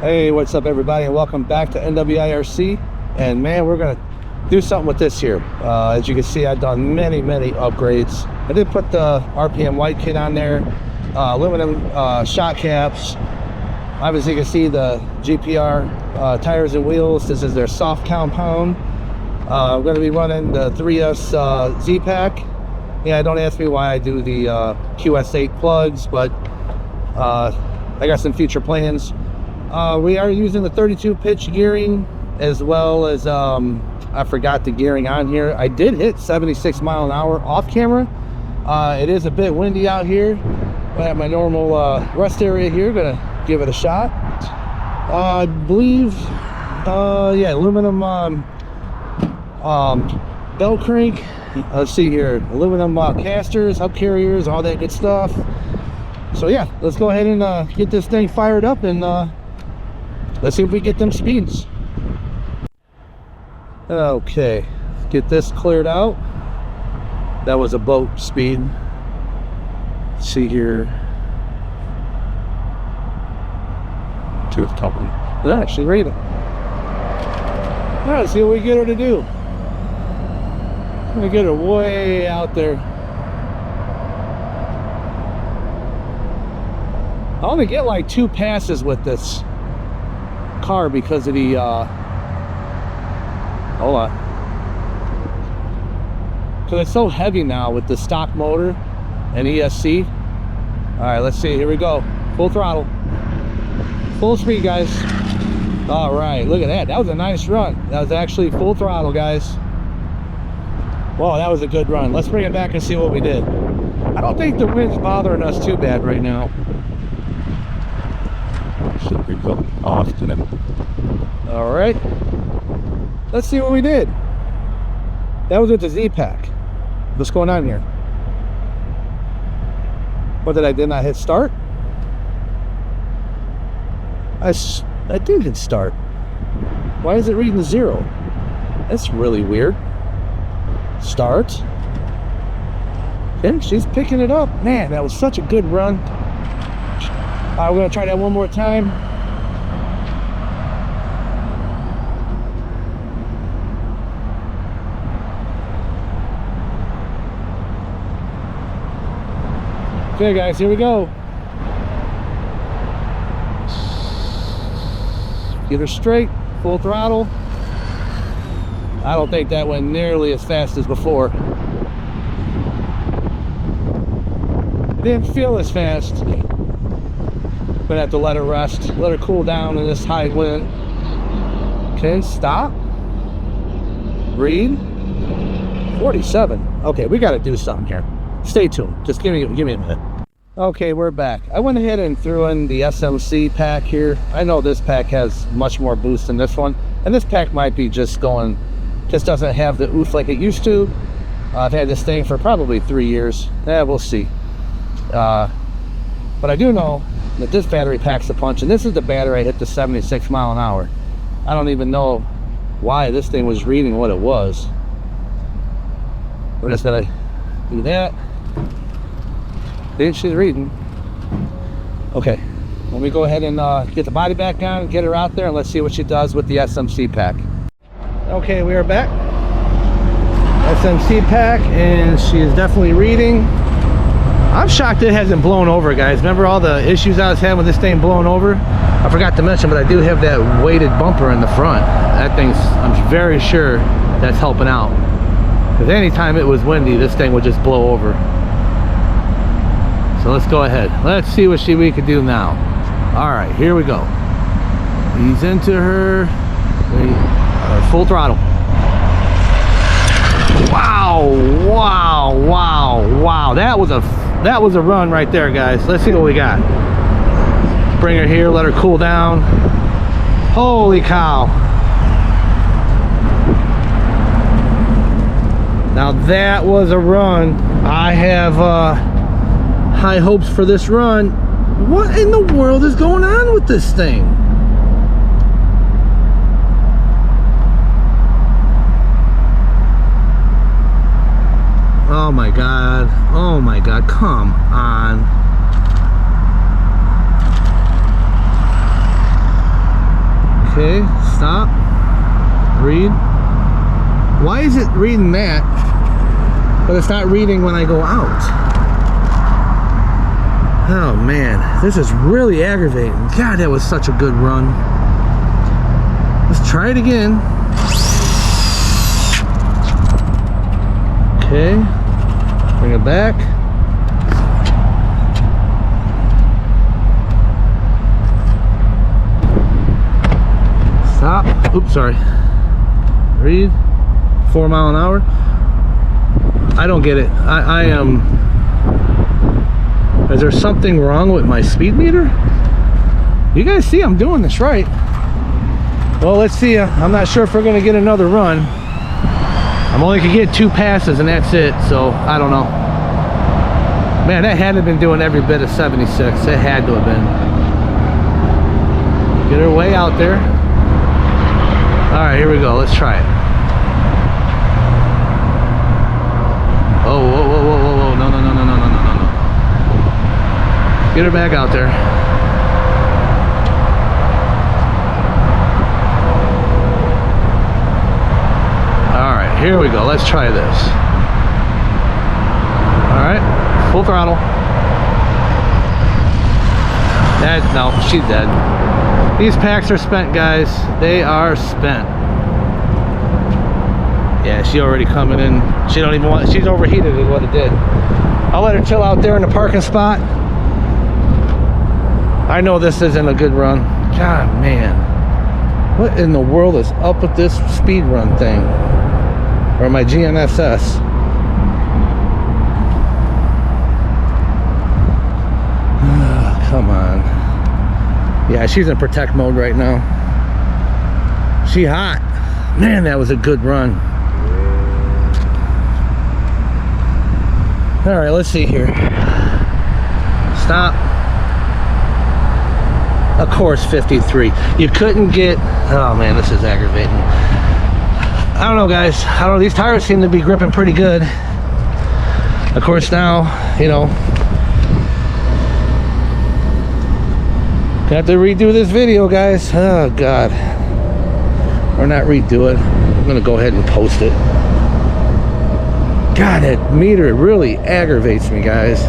Hey, what's up everybody, and welcome back to NWIRC. And man, we're gonna do something with this here. As you can see, I've done many upgrades. I did put the RPM white kit on there, aluminum shock caps. Obviously you can see the GPR tires and wheels. This is their soft compound. I'm going to be running the 3S Z-Pack. Yeah, don't ask me why I do the QS8 plugs, but I got some future plans. We are using the 32 pitch gearing, as well as I forgot the gearing on here. I did hit 76 mile an hour off camera. It is a bit windy out here, but at my normal rest area here, gonna give it a shot. I believe yeah, aluminum bell crank. Let's see here, aluminum casters, hub carriers, all that good stuff. So yeah, let's go ahead and get this thing fired up, and let's see if we get them speeds. Okay, get this cleared out. That was a boat speed. Let's see here. To the top one. Let's actually read it. All right, let's see what we get her to do. I'm gonna get her way out there. I only get like 2 passes with this car because of the hold on, because it's so heavy now with the stock motor and ESC. All right, let's see, here we go, full throttle, full speed, guys. All right, look at that, that was a nice run. That was actually full throttle, guys. Whoa, that was a good run. Let's bring it back and see what we did. I don't think the wind's bothering us too bad right now. All right, let's see what we did. That was with the Z-Pack. What's going on here? What did not hit start? I did hit start. Why is it reading 0? That's really weird. Start. And she's picking it up. Man, that was such a good run. All right, we're gonna try that one more time. Okay guys, here we go. Get her straight, full throttle. I don't think that went nearly as fast as before. Didn't feel as fast. Gonna have to let her rest, let her cool down in this high wind. Okay, stop. Read. 47. Okay, we got to do something here. Stay tuned. Just give me a minute. Okay, we're back. I went ahead and threw in the SMC pack here. I know this pack has much more boost than this one, and this pack might be just doesn't have the oof like it used to. I've had this thing for probably 3 years. We'll see. But I do know that this battery packs a punch, and this is the battery I hit the 76 mile an hour. I don't even know why this thing was reading what it was. We're just gonna do that. See, she's reading. Okay, let me go ahead and get the body back on, get her out there, and let's see what she does with the SMC pack. Okay, we are back. SMC pack, and she is definitely reading. I'm shocked it hasn't blown over, guys. Remember all the issues I was having with this thing blowing over? I forgot to mention, but I do have that weighted bumper in the front. That thing's, I'm very sure that's helping out. Because anytime it was windy, this thing would just blow over. So let's go ahead. Let's see what we could do now. All right, here we go. Ease into her. Full throttle. Wow, wow, wow, wow. That was a run right there, guys. Let's see what we got. Bring her here, let her cool down. Holy cow. Now that was a run. I have high hopes for this run. What in the world is going on with this thing? Oh my god, oh my god, come on. Stop. Read. Why is it reading that, but it's not reading when I go out? Oh man, this is really aggravating. God, that was such a good run. Let's try it again. Okay, bring it back. Stop. Oops, sorry. Read. 4 mile an hour. I don't get it. I am. Is there something wrong with my speed meter? You guys see I'm doing this right. Well, let's see. I'm not sure if we're gonna get another run. I'm only gonna get 2 passes and that's it. So I don't know. Man, that had to have been doing every bit of 76. It had to have been. Get her way out there. All right, here we go. Let's try it. Oh, whoa, whoa, whoa, whoa, whoa. No, no, no, no, no, no, no, no. Get her back out there. All right, here we go. Let's try this. All right, full throttle. No, she's dead. These packs are spent, guys. They are spent. Yeah, she already coming in. She don't even want, she's overheated is what it did. I'll let her chill out there in the parking spot. I know this isn't a good run. God, man. What in the world is up with this speed run thing? Or my GNSS? Come on. Yeah, she's in protect mode right now. She hot. Man, that was a good run. All right, let's see here. Stop. Of course, 53. You couldn't get, oh man, this is aggravating. I don't know, guys. I don't know, these tires seem to be gripping pretty good. Of course, now, you know, have to redo this video, guys. Oh God. Or not redo it. I'm gonna go ahead and post it. God, that meter really aggravates me, guys.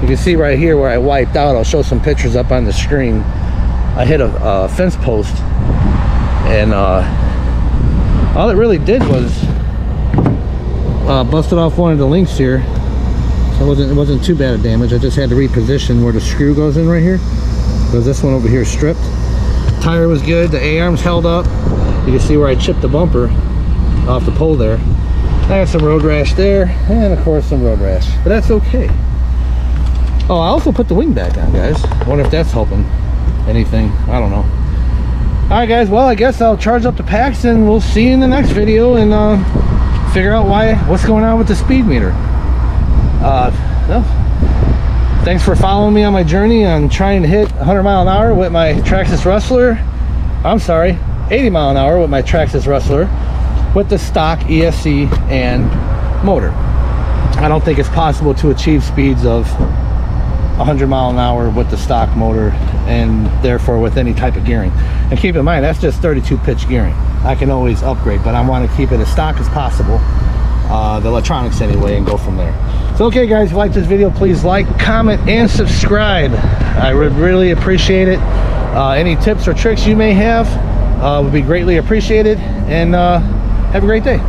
You can see right here where I wiped out. I'll show some pictures up on the screen. I hit a fence post, and all it really did was busted off one of the links here. So it wasn't too bad of damage. I just had to reposition where the screw goes in right here, because this one over here is stripped. Tire was good. The A-arms held up. You can see where I chipped the bumper off the pole there. I got some road rash there, and of course some road rash, but that's okay. Oh, I also put the wing back on, guys. I wonder if that's helping anything. I don't know. All right, guys. Well, I guess I'll charge up the packs, and we'll see you in the next video and figure out what's going on with the speed meter. No. Thanks for following me on my journey on trying to hit 100 mile an hour with my Traxxas Rustler. I'm sorry, 80 mile an hour with my Traxxas Rustler with the stock ESC and motor. I don't think it's possible to achieve speeds of 100 mile an hour with the stock motor, and therefore with any type of gearing. And keep in mind, that's just 32 pitch gearing. I can always upgrade, but I want to keep it as stock as possible, the electronics anyway, and go from there. So okay, guys, if you like this video, please like, comment, and subscribe. I would really appreciate it. Any tips or tricks you may have would be greatly appreciated, and have a great day.